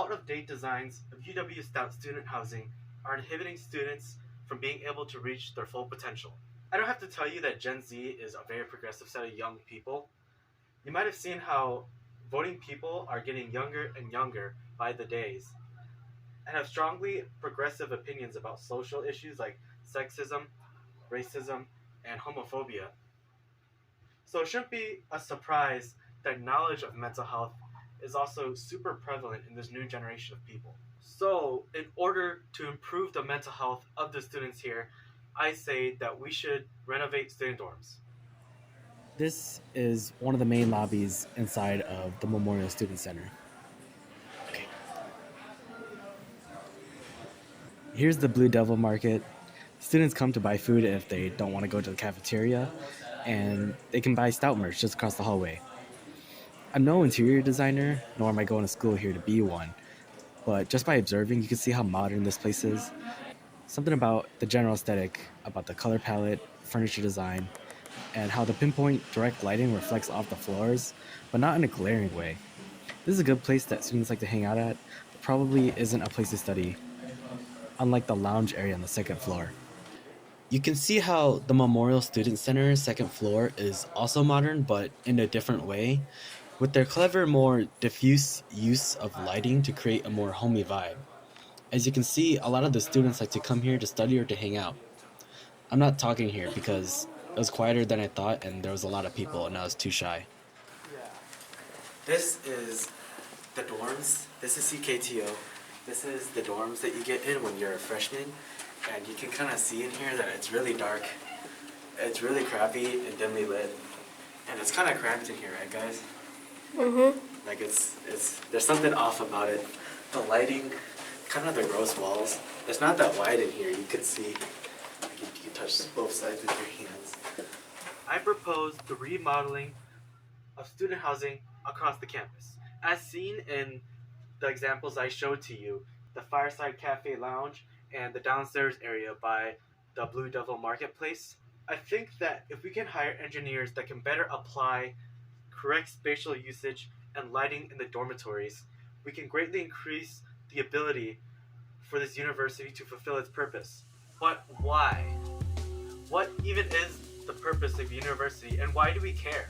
out-of-date designs of UW-Stout student housing are inhibiting students from being able to reach their full potential. I don't have to tell you that Gen Z is a very progressive set of young people. You might have seen how voting people are getting younger and younger by the days and have strongly progressive opinions about social issues like sexism, racism, and homophobia. So it shouldn't be a surprise that knowledge of mental health is also super prevalent in this new generation of people. So, in order to improve the mental health of the students here, I say that we should renovate student dorms. This is one of the main lobbies inside of the Memorial Student Center. Okay. Here's the Blue Devil Market. Students come to buy food if they don't want to go to the cafeteria, and they can buy Stout merch just across the hallway. I'm no interior designer, nor am I going to school here to be one, but just by observing, you can see how modern this place is. Something about the general aesthetic, about the color palette, furniture design, and how the pinpoint direct lighting reflects off the floors, but not in a glaring way. This is a good place that students like to hang out at, but probably isn't a place to study, unlike the lounge area on the second floor. You can see how the Memorial Student Center second floor is also modern, but in a different way, with their clever, more diffuse use of lighting to create a more homey vibe. As you can see, a lot of the students like to come here to study or to hang out. I'm not talking here because it was quieter than I thought and there was a lot of people and I was too shy. This is the dorms. This is CKTO. This is the dorms that you get in when you're a freshman. And you can kind of see in here that it's really dark. It's really crappy and dimly lit. And it's kind of cramped in here, right, guys? Like there's something off about it. The lighting, kind of the gross walls. It's not that wide in here. You can see, you can touch both sides with your hands. I propose the remodeling of student housing across the campus. As seen in the examples I showed to you, the Fireside Cafe Lounge and the downstairs area by the Blue Devil Marketplace, I think that if we can hire engineers that can better apply correct spatial usage and lighting in the dormitories, we can greatly increase the ability for this university to fulfill its purpose. But why? What even is the purpose of university and why do we care?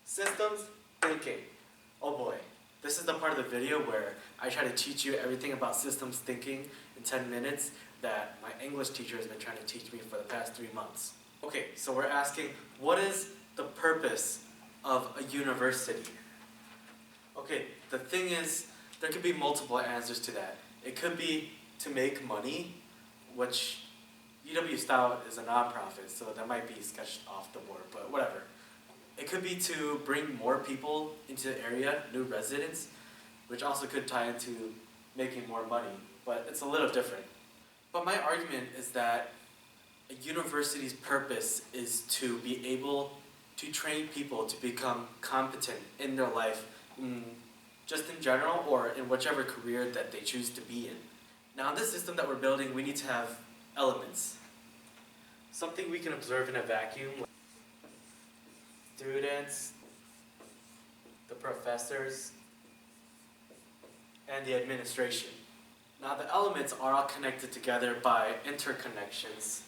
Systems thinking. Oh boy. This is the part of the video where I try to teach you everything about systems thinking in 10 minutes that my English teacher has been trying to teach me for the past 3 months. Okay, so we're asking, what is the purpose of a university? Okay, the thing is, there could be multiple answers to that. It could be to make money, which UW-Stout is a nonprofit, so that might be sketched off the board, but whatever. It could be to bring more people into the area, new residents, which also could tie into making more money, but it's a little different. But my argument is that a university's purpose is to be able to train people to become competent in their life, just in general or in whichever career that they choose to be in. Now in this system that we're building, we need to have elements. Something we can observe in a vacuum. Students, the professors, and the administration. Now the elements are all connected together by interconnections.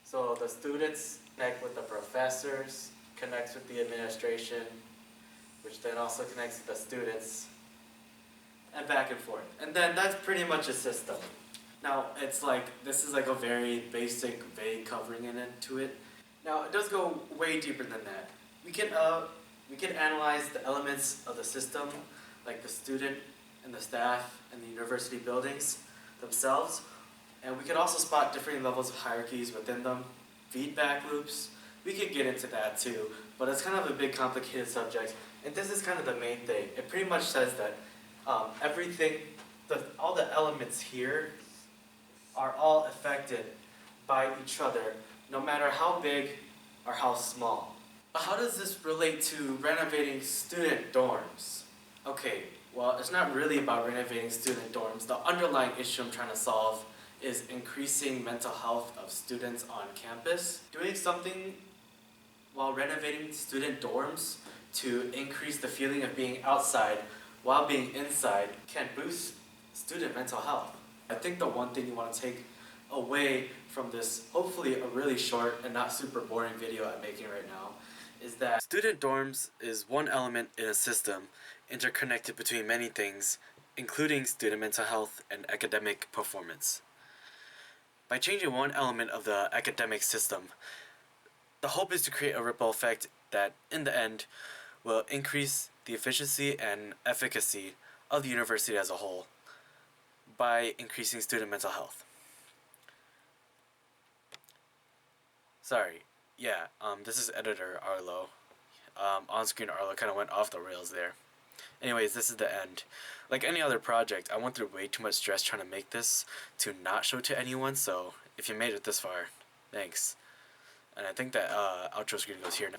So the students connect with the professors, connects with the administration, which then also connects with the students, and back and forth. And then that's pretty much a system. Now this is like a very basic, vague covering into it. Now it does go way deeper than that. We can analyze the elements of the system, like the student and the staff and the university buildings themselves. And we could also spot different levels of hierarchies within them, feedback loops. We could get into that too, but it's kind of a big complicated subject. And this is kind of the main thing. It pretty much says that all the elements here are all affected by each other, no matter how big or how small. How does this relate to renovating student dorms? Okay, well, it's not really about renovating student dorms. The underlying issue I'm trying to solve is increasing mental health of students on campus. Doing something while renovating student dorms to increase the feeling of being outside while being inside can boost student mental health. I think the one thing you want to take away from this, hopefully a really short and not super boring video I'm making right now, is that student dorms is one element in a system interconnected between many things, including student mental health and academic performance. By changing one element of the academic system, the hope is to create a ripple effect that, in the end, will increase the efficiency and efficacy of the university as a whole by increasing student mental health. This is editor Arlo. On-screen Arlo kind of went off the rails there. Anyways, this is the end. Like any other project, I went through way too much stress trying to make this to not show to anyone, so if you made it this far, thanks. And I think that outro screen goes here now.